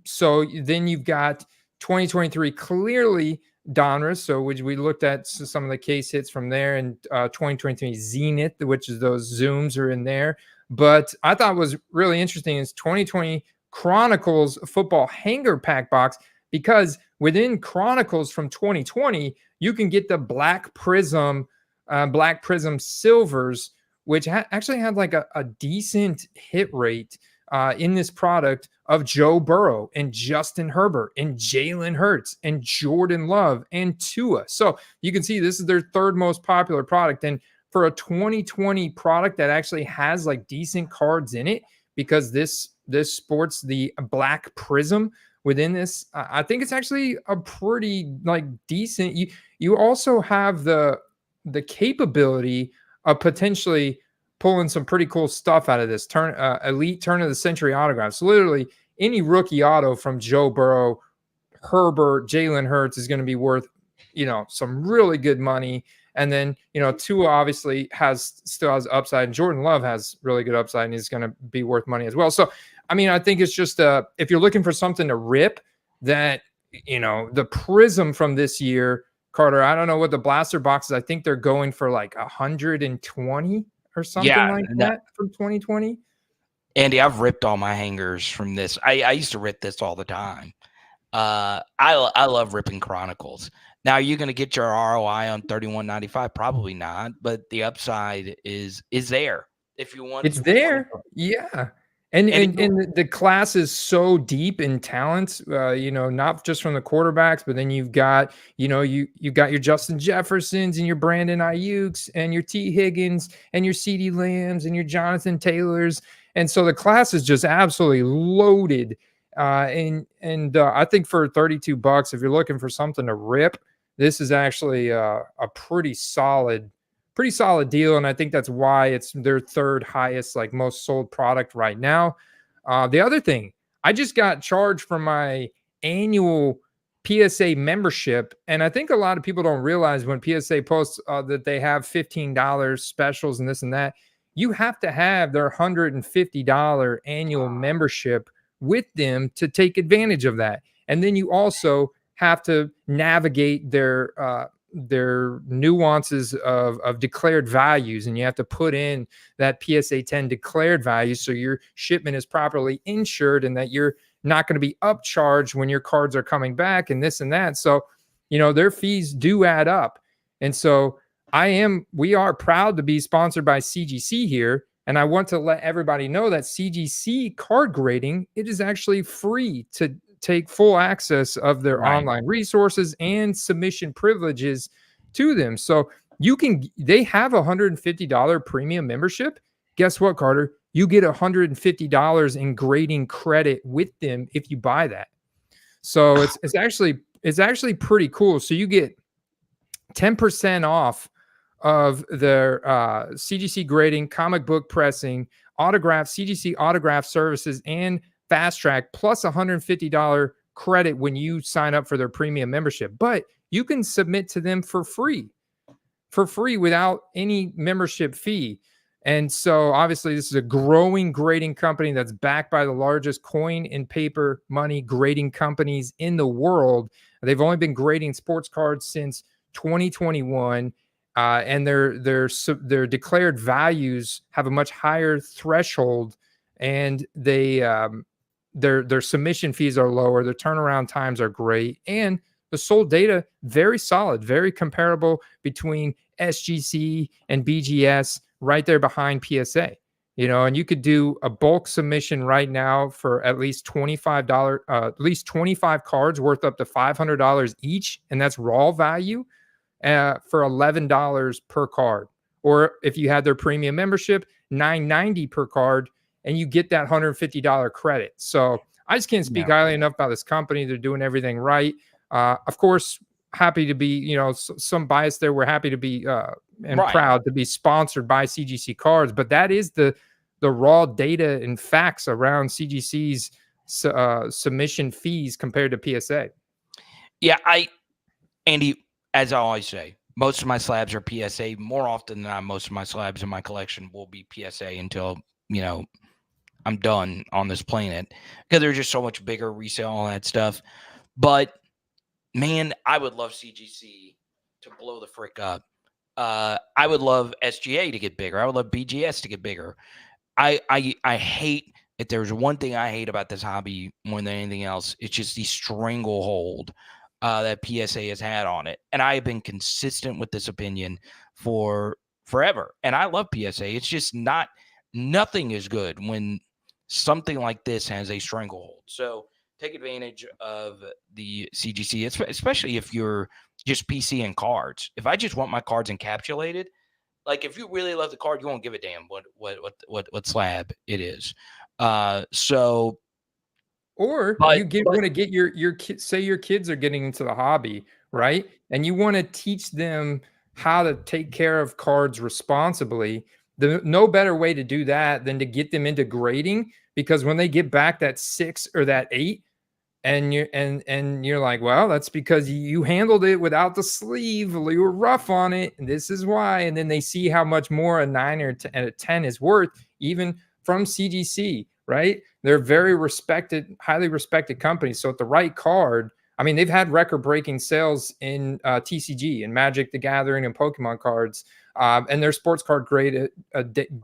So then you've got 2023 clearly Donruss. So we looked at some of the case hits from there, and 2023 Zenith, which is those zooms are in there. But I thought was really interesting is 2020 Chronicles football hanger pack box, because within Chronicles from 2020, you can get the Black Prism silvers, which actually had like a decent hit rate in this product of Joe Burrow and Justin Herbert and Jalen Hurts and Jordan Love and Tua. So you can see this is their third most popular product. And for a 2020 product that actually has like decent cards in it, because this sports the Black Prism within this, I think it's actually a pretty like decent. You also have the capability of potentially pulling some pretty cool stuff out of this elite turn of the century autographs. So literally any rookie auto from Joe Burrow, Herbert, Jalen Hurts is going to be worth, some really good money. And then, Tua obviously still has upside, and Jordan Love has really good upside, and he's going to be worth money as well. So, I mean, I think it's just if you're looking for something to rip, that, the Prism from this year, Carter, I don't know what the blaster boxes, I think they're going for like 120 or something that from 2020. Andy, I've ripped all my hangers from this. I used to rip this all the time. I love ripping Chronicles. Now, are you going to get your ROI on $31.95? Probably not, but the upside is there if you want. It's there, yeah. And the class is so deep in talents, not just from the quarterbacks, but then you've got, you've got your Justin Jeffersons and your Brandon Ayuk's and your T. Higgins and your CeeDee Lambs and your Jonathan Taylors. And so the class is just absolutely loaded And I think for $32, if you're looking for something to rip, this is actually a pretty solid deal. And I think that's why it's their third highest, like most sold product right now. The other thing, I just got charged for my annual PSA membership. And I think a lot of people don't realize when PSA posts that they have $15 specials and this and that, you have to have their $150 annual membership with them to take advantage of that. And then you also have to navigate their nuances of declared values, and you have to put in that PSA 10 declared value so your shipment is properly insured and that you're not going to be upcharged when your cards are coming back and this and that. So, their fees do add up. And so we are proud to be sponsored by CGC here. And I want to let everybody know that CGC card grading, it is actually free to take full access of their online resources and submission privileges to them. So they have a $150 premium membership. Guess what, Carter? You get $150 in grading credit with them if you buy that. So it's actually pretty cool. So you get 10% off of their CGC grading, comic book pressing, CGC autograph services, and fast track, plus $150 credit when you sign up for their premium membership. But you can submit to them for free without any membership fee. And so obviously this is a growing grading company that's backed by the largest coin and paper money grading companies in the world. They've only been grading sports cards since 2021. And their declared values have a much higher threshold, and their submission fees are lower. Their turnaround times are great, and the sold data very solid, very comparable between SGC and BGS, right there behind PSA. And you could do a bulk submission right now for at least $25, at least 25 cards worth up to $500 each, and that's raw value. For $11 per card. Or if you had their premium membership, $9.90 per card, and you get that $150 credit. So I just can't speak highly enough about this company. They're doing everything right. Of course, happy to be, some bias there. We're happy to be proud to be sponsored by CGC Cards, but that is the raw data and facts around CGC's submission fees compared to PSA. Yeah, Andy, as I always say, most of my slabs are PSA. More often than not, most of my slabs in my collection will be PSA until, I'm done on this planet, because they're just so much bigger, resale, all that stuff. But, man, I would love CGC to blow the frick up. I would love SGA to get bigger. I would love BGS to get bigger. I hate, if there's one thing I hate about this hobby more than anything else, it's just the stranglehold that PSA has had on it. And I have been consistent with this opinion for forever. And I love PSA. It's just nothing is good when something like this has a stranglehold. So take advantage of the CGC, especially if you're just PC and cards. If I just want my cards encapsulated, like if you really love the card, you won't give a damn what slab it is. Or you want to get your kids, say your kids are getting into the hobby, right? And you want to teach them how to take care of cards responsibly. No better way to do that than to get them into grading, because when they get back that 6 or that 8, and you're like, well, that's because you handled it without the sleeve. You were rough on it, and this is why. And then they see how much more a 9 or a 10 is worth, even from CGC, right? They're very respected, highly respected companies. So at the right card, I mean, they've had record-breaking sales in TCG and Magic the Gathering and Pokemon cards, and their sports card grade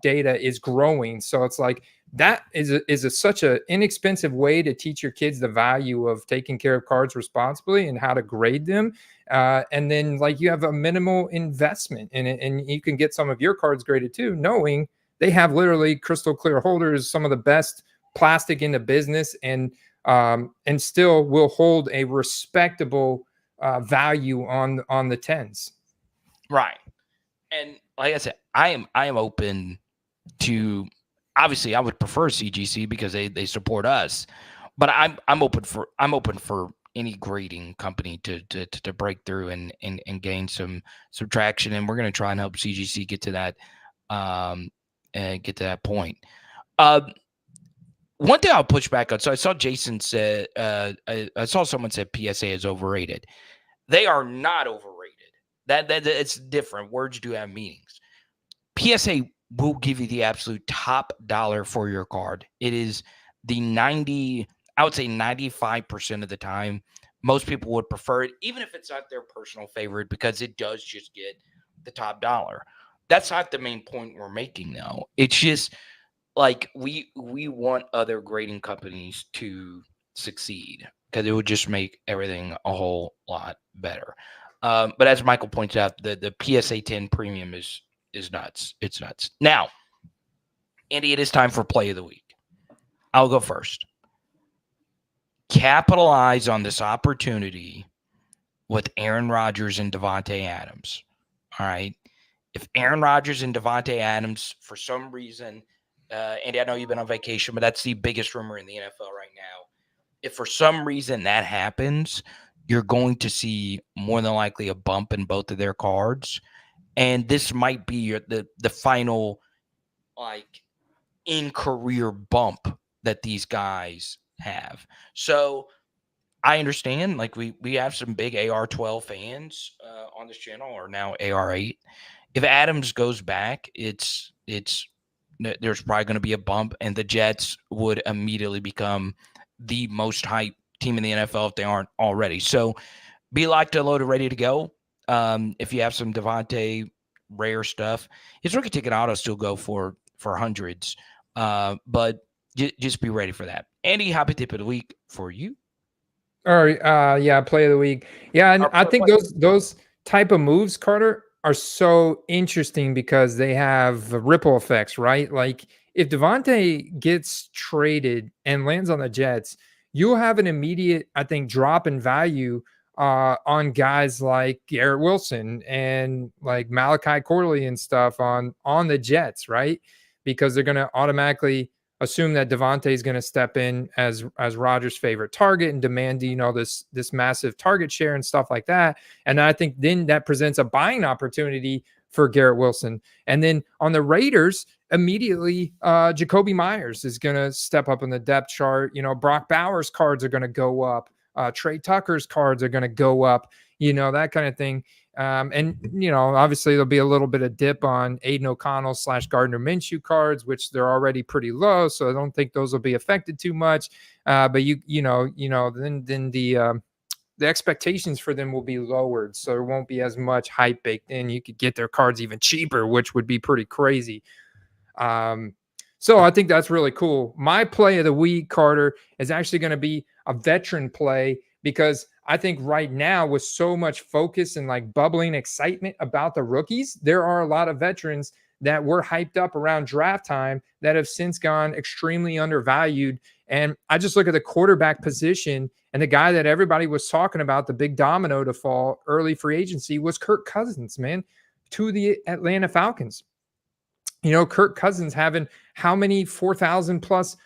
data is growing. So it's like that is such an inexpensive way to teach your kids the value of taking care of cards responsibly and how to grade them. And then like you have a minimal investment in it, and you can get some of your cards graded too, knowing they have literally crystal clear holders, some of the best plastic in the business, and still will hold a respectable value on the 10s. Right. And like I said, I am open to, obviously I would prefer CGC because they support us, But I'm open for any grading company to break through and gain some traction, and we're going to try and help CGC get to that point. One thing I'll push back on. So I saw Jason said, I saw someone said PSA is overrated. They are not overrated. That it's different. Words do have meanings. PSA will give you the absolute top dollar for your card. It is the 95% of the time. Most people would prefer it, even if it's not their personal favorite, because it does just get the top dollar. That's not the main point we're making, though. It's just like we want other grading companies to succeed because it would just make everything a whole lot better. But as Michael points out, the PSA 10 premium is nuts. It's nuts. Now, Andy, it is time for play of the week. I'll go first. Capitalize on this opportunity with Aaron Rodgers and Davante Adams. All right. If Aaron Rodgers and Davante Adams, for some reason, Andy, I know you've been on vacation, but that's the biggest rumor in the NFL right now. If for some reason that happens, you're going to see more than likely a bump in both of their cards. And this might be the final, like, in-career bump that these guys have. So I understand, like, we have some big AR-12 fans on this channel, or now AR-8. If Adams goes back, there's probably going to be a bump, and the Jets would immediately become the most hyped team in the NFL if they aren't already. So be locked and loaded, ready to go. If you have some Davante rare stuff, his rookie ticket auto still go for hundreds, but just be ready for that. Andy, happy tip of the week for you. All right, yeah, play of the week. Yeah, and I think those type of moves, Carter, are so interesting because they have ripple effects, right? Like if Davante gets traded and lands on the Jets, you'll have an immediate, I think, drop in value on guys like Garrett Wilson and like Malachi Corley and stuff on the Jets, right? Because they're going to automatically assume that Davante is going to step in as Rodgers' favorite target and demand, this massive target share and stuff like that. And I think then that presents a buying opportunity for Garrett Wilson. And then on the Raiders, immediately Jacoby Myers is going to step up in the depth chart. Brock Bowers' cards are going to go up. Trey Tucker's cards are going to go up, that kind of thing. And obviously there'll be a little bit of dip on Aiden O'Connell / Gardner Minshew cards, which they're already pretty low. So I don't think those will be affected too much. But then the expectations for them will be lowered. So there won't be as much hype baked in. You could get their cards even cheaper, which would be pretty crazy. So I think that's really cool. My play of the week, Carter, is actually going to be a veteran play, because I think right now, with so much focus and like bubbling excitement about the rookies, there are a lot of veterans that were hyped up around draft time that have since gone extremely undervalued. And I just look at the quarterback position, and the guy that everybody was talking about, the big domino to fall early free agency, was Kirk Cousins, man, to the Atlanta Falcons. Kirk Cousins having how many 4,000 plus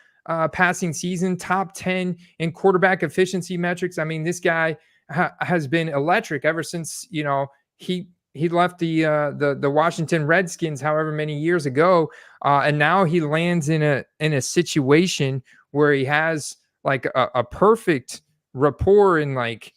passing season, top 10 in quarterback efficiency metrics. I mean, this guy has been electric ever since, he left the Washington Redskins however many years ago. And now he lands in a situation where he has like a perfect rapport in like,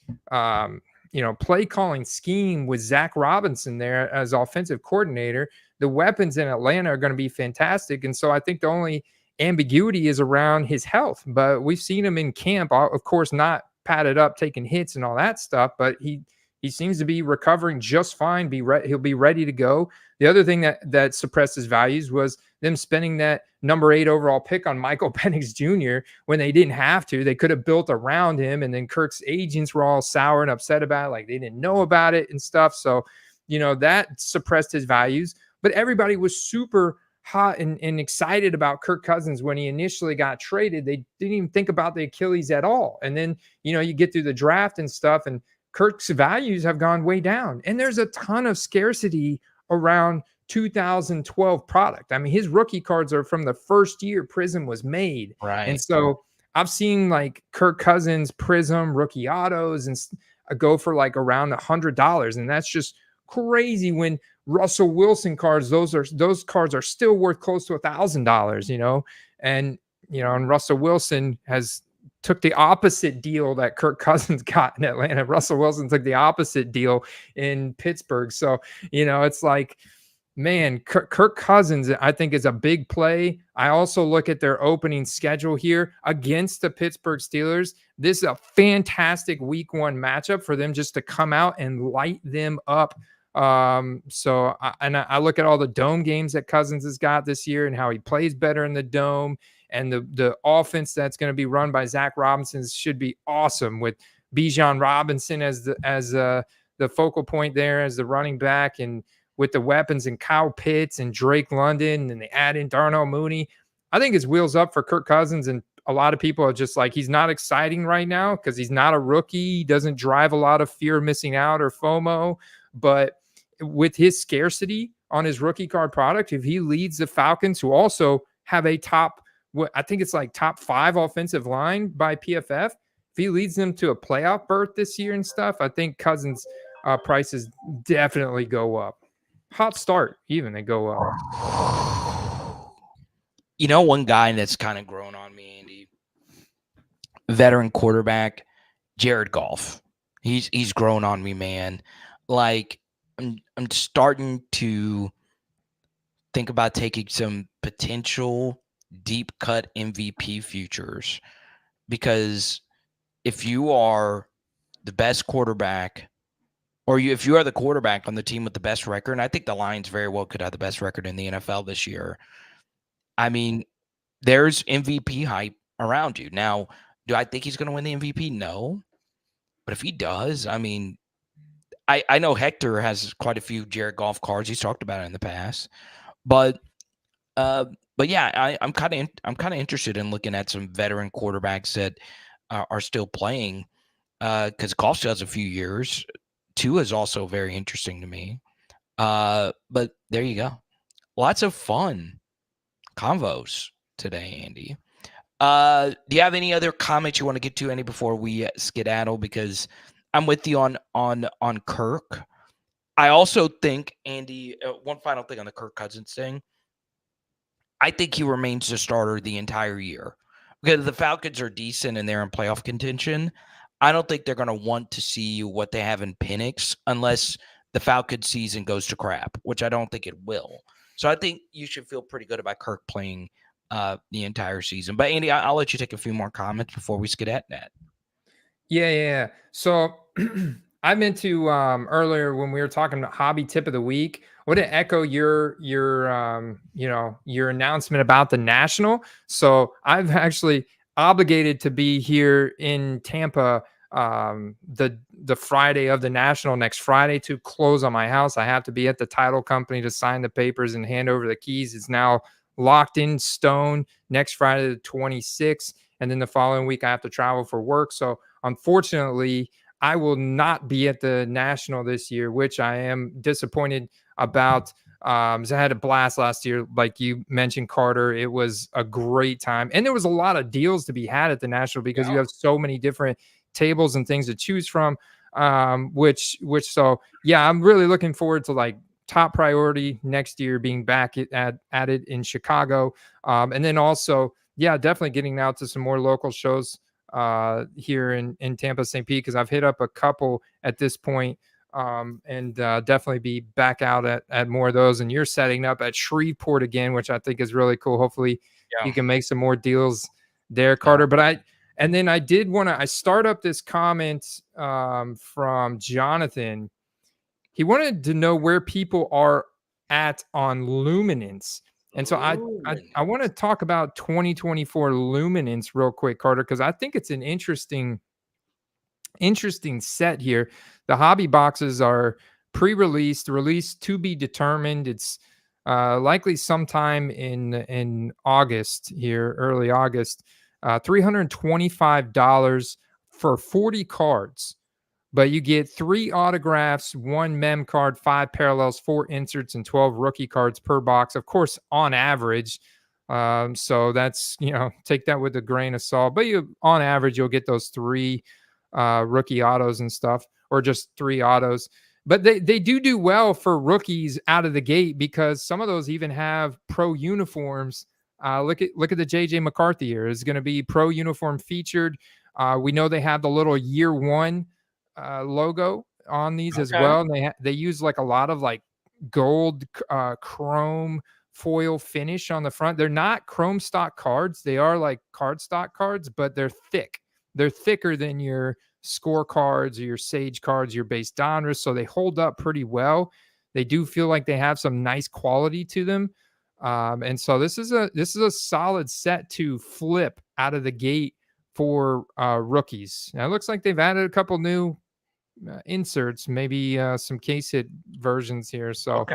play calling scheme with Zach Robinson there as offensive coordinator. The weapons in Atlanta are going to be fantastic. And so I think the only ambiguity is around his health, but we've seen him in camp, of course, not padded up, taking hits and all that stuff, but he seems to be recovering just fine. He'll be ready to go. The other thing that suppressed his values was them spending that number 8 overall pick on Michael Penix Jr. when they didn't have to. They could have built around him, and then Kirk's agents were all sour and upset about it, like they didn't know about it and stuff. So, that suppressed his values. But everybody was super hot and excited about Kirk Cousins when he initially got traded. They didn't even think about the Achilles at all. And then, you get through the draft and stuff, and Kirk's values have gone way down. And there's a ton of scarcity around 2012 product. I mean, his rookie cards are from the first year Prism was made. Right. And so I've seen like Kirk Cousins Prism rookie autos and go for like around $100, and that's just crazy. When Russell Wilson cards, those cards are still worth close to $1,000, and and Russell Wilson has took the opposite deal that Kirk Cousins got in Atlanta. Russell Wilson took the opposite deal in Pittsburgh. So, it's like, man, Kirk Cousins, I think, is a big play. I also look at their opening schedule here against the Pittsburgh Steelers. This is a fantastic week 1 matchup for them just to come out and light them up. So I look at all the dome games that Cousins has got this year and how he plays better in the dome, and the offense that's going to be run by Zach Robinson should be awesome, with Bijan Robinson as the focal point there as the running back, and with the weapons and Kyle Pitts and Drake London, and they add in Darnell Mooney. I think his wheels up for Kirk Cousins, and a lot of people are just like, he's not exciting right now because he's not a rookie. He doesn't drive a lot of fear of missing out or FOMO, but with his scarcity on his rookie card product, if he leads the Falcons, who also have a I think it's like top 5 offensive line by PFF, if he leads them to a playoff berth this year and stuff, I think Cousins' prices definitely go up. Hot start, even, they go up. One guy that's kind of grown on me, Andy, veteran quarterback, Jared Goff. He's grown on me, man. Like, I'm starting to think about taking some potential deep cut MVP futures, because if you are the best quarterback, or if you are the quarterback on the team with the best record, and I think the Lions very well could have the best record in the NFL this year, I mean, there's MVP hype around you. Now, do I think he's going to win the MVP? No. But if he does, I mean, I know Hector has quite a few Jared Goff cards. He's talked about it in the past. But yeah, I'm kind of interested in looking at some veteran quarterbacks that are still playing, because Goff still has a few years. Tua is also very interesting to me. But there you go. Lots of fun convos today, Andy. Do you have any other comments you want to get to, Andy, before we skedaddle? Because I'm with you on Kirk. I also think, Andy, one final thing on the Kirk Cousins thing. I think he remains the starter the entire year, because the Falcons are decent and they're in playoff contention. I don't think they're going to want to see what they have in Penix unless the Falcons season goes to crap, which I don't think it will. So I think you should feel pretty good about Kirk playing the entire season. But Andy, I'll let you take a few more comments before we skedaddle that. Yeah. So I meant to earlier when we were talking about hobby tip of the week, I would echo your announcement about the National. So I've actually obligated to be here in Tampa the Friday of the National, next Friday, to close on my house. I have to be at the title company to sign the papers and hand over the keys. It's now locked in stone. Next Friday, the 26th, and then the following week I have to travel for work. So unfortunately, I will not be at the National this year, which I am disappointed about. I had a blast last year, like you mentioned, Carter. It was a great time, and there was a lot of deals to be had at the National because you have so many different tables and things to choose from. So yeah, I'm really looking forward to, like, top priority next year being back at it in Chicago, and then also, yeah, definitely getting out to some more local shows here in Tampa, St. Pete, because I've hit up a couple at this point, and definitely be back out at more of those. And you're setting up at Shreveport again, which I think is really cool. Hopefully you can make some more deals there, Carter. But I did want to start up this comment from Jonathan. He wanted to know where people are at on luminance. And so I want to talk about 2024 luminance real quick, Carter, because I think it's an interesting set here. The hobby boxes are pre-released, released to be determined. It's likely sometime in August here, early August. $325 for 40 cards. But you get 3 autographs, 1 mem card, 5 parallels, 4 inserts, and 12 rookie cards per box. Of course, on average, So that's, take that with a grain of salt. But on average, you'll get those 3 rookie autos and stuff, or just 3 autos. But they do well for rookies out of the gate, because some of those even have pro uniforms. Look at the JJ McCarthy here. Is going to be pro uniform featured. We know they have the little year 1 logo on these as well. And they use like a lot of like gold chrome foil finish on the front. They're not chrome stock cards. They are like card stock cards, but they're thick. They're thicker than your score cards or your Sage cards, your base Donruss. So they hold up pretty well. They do feel like they have some nice quality to them. And so this is a solid set to flip out of the gate for rookies. Now it looks like they've added a couple new inserts, maybe some case hit versions here. So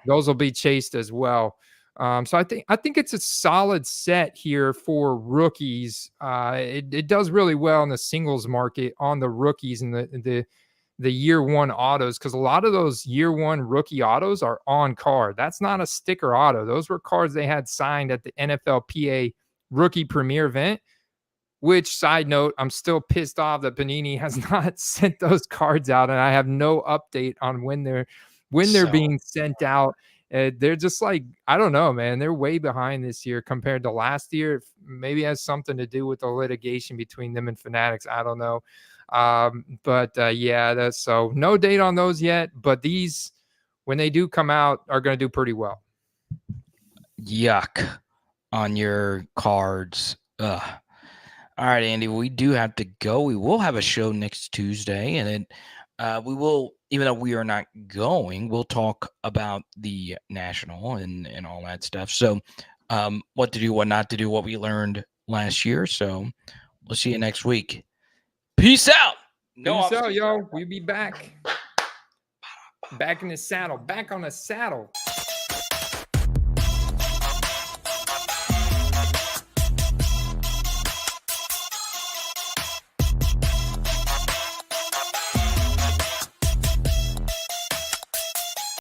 those will be chased as well. So I think it's a solid set here for rookies. It does really well in the singles market on the rookies and the year 1 autos, because a lot of those year 1 rookie autos are on card. That's not a sticker auto. Those were cards they had signed at the NFLPA Rookie Premier event. Which, side note, I'm still pissed off that Panini has not sent those cards out, and I have no update on when they're being sent out. They're just like, I don't know, man. They're way behind this year compared to last year. Maybe it has something to do with the litigation between them and Fanatics. I don't know. Yeah, so no date on those yet. But these, when they do come out, are going to do pretty well. Yuck on your cards. Ugh. All right, Andy, we do have to go. We will have a show next Tuesday, and we will, even though we are not going, we'll talk about the national and all that stuff. So what to do, what not to do, what we learned last year. So we'll see you next week. Peace out. Peace out, yo. We'll be back. Back in the saddle. Back on the saddle.